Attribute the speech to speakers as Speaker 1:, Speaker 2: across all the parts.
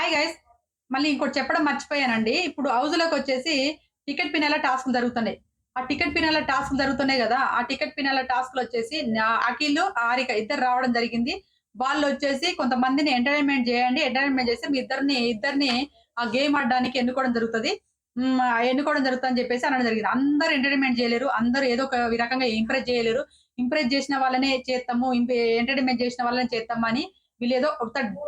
Speaker 1: Hi guys. మళ్ళీ ఇంకోటి చెప్పడం మర్చిపోయానండి. ఇప్పుడు హౌస్‌లోకొచ్చేసి టికెట్ పినాల టాస్క్‌లు జరుగుతున్నాయి. ఆ టికెట్ పినాల టాస్క్‌లు జరుగుతున్నాయి గదా! ఆ టికెట్ పినాల టాస్క్‌లొచ్చేసి అఖిల్, హారిక ఇద్దరు రావడం జరిగింది. వాళ్ళొచ్చేసి కొంతమందిని ఎంటర్‌టైన్‌మెంట్ జేయండి. ఎంటర్‌టైన్‌మెంట్ చేస్తే మీ ఇద్దరిని ఆ గేమ్ ఆడడానికి ఎన్నుకోవడం జరుగుతది. ఎన్నుకోవడం జరుగుతదని జెప్పేసి అనడం జరిగింది. అందరూ ఎంటర్‌టైన్‌మెంట్ జేయలేరు. అందరూ ఏదో ఒక రకంగా ఇంప్రెస్ జేయలేరు. ఇంప్రెస్ జేసిన వాళ్ళనే చేత్తాము. ఎంటర్‌టైన్‌మెంట్ జేసిన వాళ్ళని చేత్తామని వీళ్ళేదో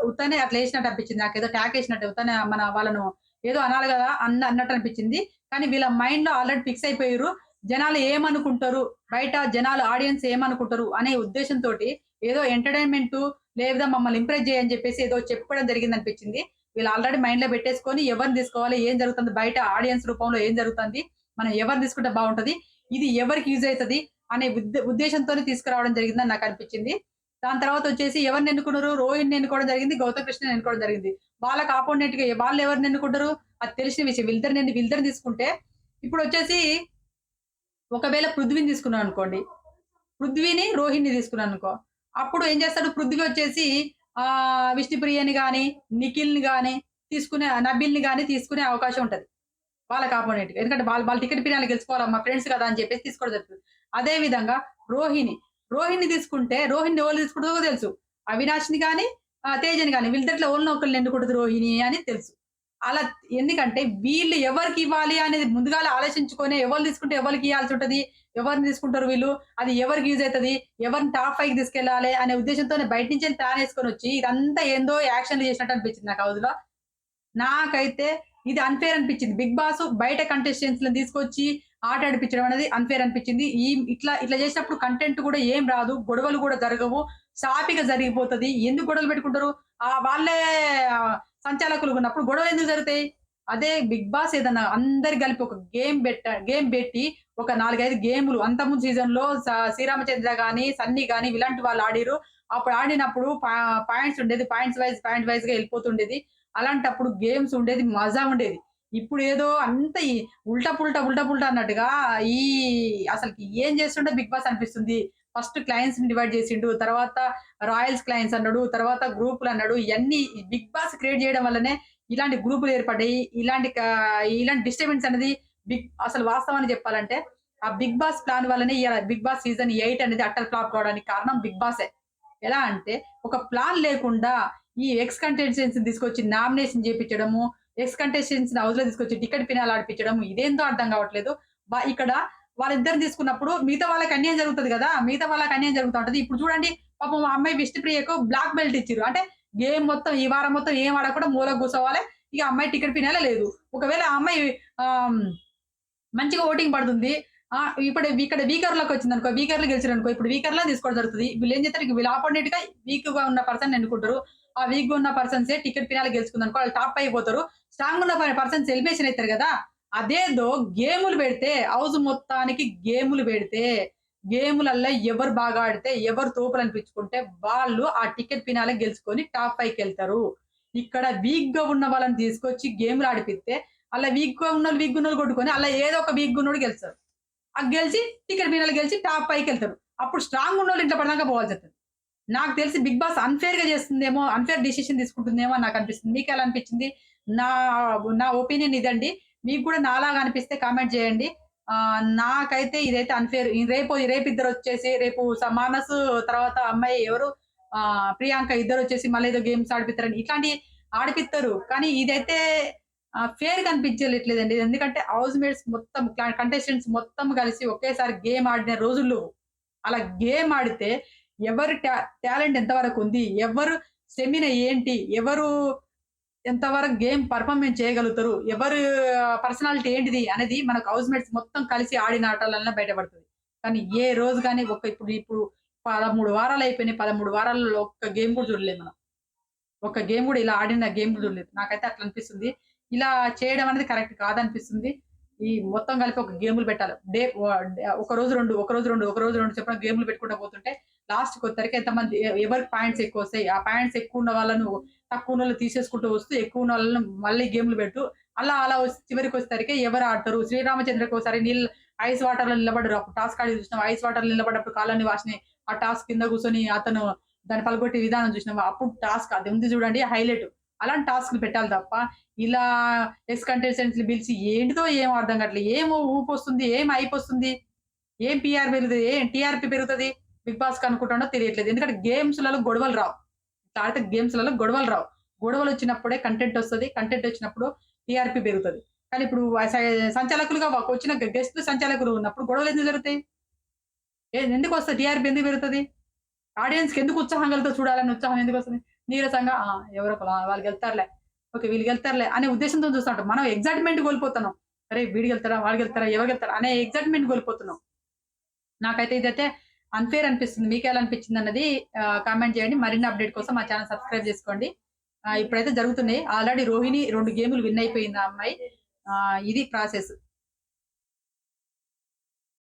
Speaker 1: ఉత్తనే అట్లా ఏసినట్టు అనిపించింది. నాకేదో టాకేసినట్టు ఉత్తనే మన వాళ్ళను ఏదో అనాలి గదా! అన్నట్టు అనిపించింది. కానీ వీళ్ళ మైండ్‌లో ఆల్రెడీ ఫిక్స్ అయిపోయిర్రు. జనాలు ఏమనుకుంటారు? బయట జనాలు ఆడియన్స్ ఏమనుకుంటారు? అనే ఉద్దేశంతోటి ఏదో ఎంటర్‌టైన్‌మెంటు లేదా మమ్మల్ని ఇంప్రెస్ చేయని చెప్పేసి ఏదో చెప్పడం జరిగిందనిపించింది. వీళ్ళు ఆల్రెడీ మైండ్‌లో పెట్టేసుకొని ఎవరిని తీసుకోవాలి? ఏం జరుగుతుంది? బయట ఆడియన్స్ రూపంలో ఏం జరుగుతుంది? మనం ఎవరిని తీసుకుంటే బావుంటది? ఇది ఎవరికి యూజ్ అయితది? అనే ఉద్దేశంతోనే తీసుకురావడం జరిగిందని నాకనిపించింది. దాని తర్వాతొచ్చేసి ఎవరిని ఎన్నుకున్నారు? రోహిత్‌ని ఎన్నుకోవడం జరిగింది. గౌతమ్ కృష్ణని ఎన్నుకోవడం జరిగింది. వాళ్ళకి అపోనెంట్‌గా వాళ్ళెవరిని ఎన్నుకుంటారు? అది తెలిసిన విషయం. వీళ్ళిద్దరిని తీసుకుంటే ఇప్పుడొచ్చేసి ఒకవేళ పృథ్వీని తీసుకున్నామనుకోండి. పృథ్వీని, రోహిత్‌ని తీసుకున్నాననుకో. అప్పుడు ఏం చేస్తాడు పృథ్వీ వచ్చేసి విష్ణుప్రియని గాని, నిఖిల్‌ని గాని నబీల్‌ని గాని తీసుకునే అవకాశం ఉంటది. వాళ్ళకి అపోనెంట్‌గా. ఎందుకంటే వాళ్ళు వాళ్ళు టికెట్ పినాలి గెలుచుకోవాలా మా ఫ్రెండ్స్ కదా! అని చెప్పేసి తీసుకోవడం జరుగుతది. అదే విధంగా రోహిణి. రోహిణిని తీసుకుంటే రోహిణిని ఎవళ్ళు తీసుకుంటదో తెలుసు. అవినాష్‌ని గాని, తేజని గాని వీళ్ళిద్దరిట్లో ఎవళ్ళనో ఒకళ్ళని ఎన్నుకుంటది రోహిణి అని తెలుసు. అలా ఎందుకంటే వీళ్ళు ఎవరికివ్వాలి అనేది ముందుగాల ఆలోచించుకొని ఎవళ్ళు తీసుకుంటే ఎవళ్ళకి ఇయ్యాల్సుంటది. ఎవరిని తీసుకుంటారు వీళ్ళు. అది ఎవరికి యూజ్ అయితది. ఎవరిని టాప్ 5కి తీసుకెళ్ళాలి అనే ఉద్దేశంతోనే బయట నుంచెల్లి ప్లాన్ యేసుకొనొచ్చి ఇదంతా ఏందో యాక్షన్‌లు చేసినట్టు అనిపించింది నాకు హౌస్‌లో. నాకైతే ఇది అన్‌ఫెయిర్ అనిపిచ్చింది. 'బిగ్ బాస్' బయట కంటెస్టెంట్స్‌లని తీసుకొచ్చి ఆట ఆడిపిచ్చడం అనేది అన్‌ఫెయిర్ అనిపిచ్చింది. ఇట్లా చేసినప్పుడు కంటెంట్ గూడా ఏం రాదు. గొడవలు గూడా జరగవు. సాఫీగా జరిగిపోతది. ఎందుకు గొడవలు పెట్టుకుంటారు? వాళ్ళే సంచాలకులుగున్నప్పుడు గొడవలెందుకు జరుగుతాయి? అదే 'బిగ్ బాస్' ఏదన్నా అందరికి కలిపి ఒక గేమ్ బెట్టి ఒక 4, 5 గేములు అంతకుముందు సీజన్‌లో 'శ్రీరామచంద్ర' గాని, 'సన్నీ' గాని ఇలాంటి వాళ్ళు ఆడిర్రు. అప్పుడు ఆడినప్పుడు పాయింట్స్ ఉండేది. పాయింట్ వైస్‌గా ఎళ్ళిపోతుండేది. అలాంటప్పుడు గేమ్స్ ఉండేది. మజా ఉండేది. ఇప్పుడేదో అంత ఉల్టా పుల్టా అన్నట్టుగా ఈ అసలకి ఏం చేస్తుండో 'బిగ్ బాస్' అనిపిస్తుంది. ఫస్ట్ క్లయింట్స్‌ని డివైడ్ చేసిండు. తర్వాత రాయల్స్ క్లయింట్స్ అన్నాడు. తర్వాత గ్రూపులన్నాడు. ఇయన్నీ 'బిగ్ బాస్' క్రియేట్ చేయడం వల్లనే ఇలాంటి గ్రూపులు ఏర్పడ్డాయి. ఇలాంటి డిస్టర్బెన్స్ అనేది అసలు వాస్తవాన్ని చెప్పాలంటే ఆ 'బిగ్ బాస్' ప్లాన్ వల్లనే ఇయాల 'బిగ్ బాస్' సీజన్ 8 అనేది అట్టర్ ఫ్లాప్ కావడానికి కారణం 'బిగ్ బాసే.' ఎలా అంటే ఒక ప్లాన్ లేకుండా ఈ ఎక్స్ కంటెస్టెంట్స్‌ని తీసుకొచ్చి నామినేషన్ చేపిచ్చడము, ఎక్స్ కంటెస్టెంట్స్‌ని హౌస్‌లో తీసుకొచ్చి టికెట్ ఫినాలే ఆడిపిచ్చడం ఇదేందో అర్థం కావట్లేదు. ఇక్కడ వాళ్ళిద్దరిని తీసుకున్నప్పుడు మిగతా వాళ్ళకి అన్యాయం జరుగుతది గదా! మిగతా వాళ్ళకి అన్యాయం జరుగుతా ఉంటది. ఇప్పుడు చూడండి పాపం ఆ అమ్మాయి విష్ణుప్రియకు బ్లాక్ బెల్ట్ ఇచ్చిర్రు. అంటే గేమ్ మొత్తం ఈ వారం మొత్తం ఏం ఆడకుండా మూలకు కూసోవాలి. ఇక అమ్మాయి టికెట్ ఫినాలే లేదు. ఒకవేళ ఆ అమ్మాయి ఆహ్, మంచిగా ఓటింగ్ పడుతుంది. ఇప్పుడు ఇక్కడ వీకర్‌లోకొచ్చిందనుకో, వీకర్‌లో గెలిచిరనుకో, ఇప్పుడు వీకర్‌లో తీసుకోవడం జరుగుతది. వీళ్ళేం చేత్తారు, వీళ్ళ అపోనెంట్‌గా వీక్‌గా ఉన్న పర్సన్‌ని ఎన్నుకుంటారు. ఆ వీక్‌గా ఉన్న పర్సన్సే టికెట్ ఫినాలే గెలుచుకుందనుకో, వాళ్ళు టాప్ 5 పోతారు. స్ట్రాంగ్ ఉన్న పర్సన్స్ ఎలిమినేషన్ అయితారు గదా! అదేదో గేములు పెడితే, హౌస్ మొత్తానికి గేములు పెడితే, గేములల్లో ఎవరు బాగా ఆడితే, ఎవరు తోపులనిపించుకుంటే, వాళ్ళు ఆ టికెట్ ఫినాలే గెలుచుకొని టాప్ 5కెళ్తారు. ఇక్కడ వీక్‌గా ఉన్న వాళ్ళని తీసుకొచ్చి గేములు ఆడిపిస్తే అలా వీక్‌గున్నోళ్ళు కొట్టుకొని అలా ఏదో ఒక వీక్‌గున్నోడు గెలుస్తాడు. గెలిచి టికెట్ ఫైనల్ గెలిచి టాప్ 5కెళ్తారు. అప్పుడు స్ట్రాంగ్ ఉన్నోళ్ళు ఇంట్లో పడినాక పోవాల్సొస్తది. నాకు తెలిసి 'బిగ్ బాస్' అన్‌ఫెయిర్‌గా చేస్తుందేమో, అన్‌ఫెయిర్ డెసిషన్ తీసుకుంటుందేమో అని నాకనిపిస్తుంది. మీకెలా అనిపించింది? నా నా ఒపీనియన్ ఇదండి. మీకు కూడా నాలాగా అనిపిస్తే కామెంట్ చేయండి. నాకైతే ఇదైతే అన్‌ఫెయిర్. రేపిద్దరొచ్చేసి రేపు మానసు తర్వాత అమ్మాయి ఎవరు ప్రియాంక ఇద్దరొచ్చేసి మళ్ళేదో గేమ్స్ ఆడిపిత్తారని ఇట్లాంటియి ఆడిపిత్తరు. కానీ ఇదైతే ఫెయిర్‌గా అనిపించట్లేదండి. ఎందుకంటే హౌస్ మేట్స్ మొత్తం కంటెస్టెంట్స్ మొత్తం కలిసి ఒకేసారి గేమ్ ఆడిన రోజులు అలా గేమ్ ఆడితే ఎవరి టాలెంట్ ఎంతవరకుంది? ఎవరు స్టెమినా ఏంటి? ఎవరు ఎంతవరకు గేమ్ పెర్ఫార్మెన్స్ చేయగలుగుతారు? ఎవరు పర్సనాలిటీ ఏంటిది? అనేది మనకు హౌస్ మేట్స్ మొత్తం కలిసి ఆడిన ఆటలల్ల బయటపడతది. కానీ ఏ రోజు గాని ఇప్పుడు 13 వారాలయిపోయినాయి. 13 వారాలలో ఒక్క గేమ్ కూడా చూడలేదు మనం. ఒక్క గేమ్ గూడా ఇలా ఆడిన గేమ్ గూడా చూడలేదు. నాకైతే అట్లా అనిపిస్తుంది. ఇలా చేయడం అనేది కరెక్ట్ కాదనిపిస్తుంది. ఈ మొత్తం కలిపి ఒక గేములు పెట్టాలి. ఒకరోజు 2, ఒకరోజు 2, ఒకరోజు 2 చొప్పున గేములు పెట్టుకుంటా పోతుంటే లాస్ట్‌కొత్తరికి ఎంతమంది ఎవరికి పాయింట్స్ ఎక్కువొస్తాయి. ఆ పాయింట్స్ ఎక్కువున్న వాళ్ళను తక్కువున్నోళ్ళు తీసేసుకుంటూ వస్తూ ఎక్కువున్నోళ్ళని మళ్ళీ గేములు పెట్టు. అలా చివరికొచ్చేసరికి ఎవరు ఆడతారు. శ్రీరామచంద్రకి ఒకసారి ఐస్ వాటర్‌లో నిలబడ్డారు. అప్పుడు టాస్క్ ఆడి చూసినాం. ఐస్ వాటర్‌లో నిలబడ్డప్పుడు కాళ్ళన్నీ వాసినాయి. ఆ టాస్క్ కింద కూర్చొని అతను దాన్ని పలగొట్టే విధానం చూసినావా? అప్పుడు టాస్క్ అది ఉంది చూడండి హైలైట్. అలాంటి టాస్క్‌లు పెట్టాలి తప్ప, ఇలా ఎక్స్ కంటెస్టెంట్స్‌ని పిలిచి ఏంటిదో ఏమో అర్థం కావట్లేదు. ఏమో ఊపొస్తుంది, ఏం హైపొస్తుంది, ఏం పీఆర్ పెరుగుతది, ఏం టీఆర్‌పీ పెరుగుతది. బిగ్ బాస్‌కి అనుకుంటానో తెలియట్లేదు. ఎందుకంటే గేమ్స్‌లలో గొడవలు రావు. ఇట్లా ఆడితే గేమ్స్‌లలో గొడవలు రావు. గొడవలొచ్చినప్పుడే కంటెంట్ ఒస్తది. కంటెంట్ ఒచ్చినప్పుడు టీఆర్‌పీ పెరుగుతది. కానీ ఇప్పుడు సంచాలకులుగా వచ్చిన గెస్ట్ సంచాలకులు ఉన్నప్పుడు గొడవలెందుకు జరుగుతాయి? ఎందుకొస్తది? టీఆర్‌పీ ఎందుకు పెరుగుతది? ఆడియన్స్‌కి ఎందుకు ఉత్సాహం కలుగుతది చూడాలని ఉత్సాహం ఎందుకొస్తది? నీరసంగా ఎవరో ఒకళ్ళు వాళ్ళు గెలుత్తారులే. ఓకే. వీళ్ళు గెలుత్తారులే అనే ఉద్దేశంతో చూస్తా ఉంటాం. మనం ఎక్సైట్‌మెంట్ కోల్పోతున్నాం. అరే! వీడు గెలుత్తడా? వాడు గెలుత్తడా? ఎవరు గెలుత్తరు? అనే ఎక్సైట్‌మెంట్ కోల్పోతున్నాం. నాకైతే ఇదైతే అన్‌ఫెయిర్ అనిపిస్తుంది. మీకెలా అనిపించిందన్నది కామెంట్ చేయండి. మరిన్ని అప్‌డేట్ కోసం మా ఛానెల్ సబ్స్క్రైబ్ చేసుకోండి. ఇప్పుడైతే జరుగుతున్నాయి. ఆల్రెడీ రోహిణి 2 గేములు విన్ అయిపోయింది ఆ అమ్మాయి. ఇది ప్రాసెస్.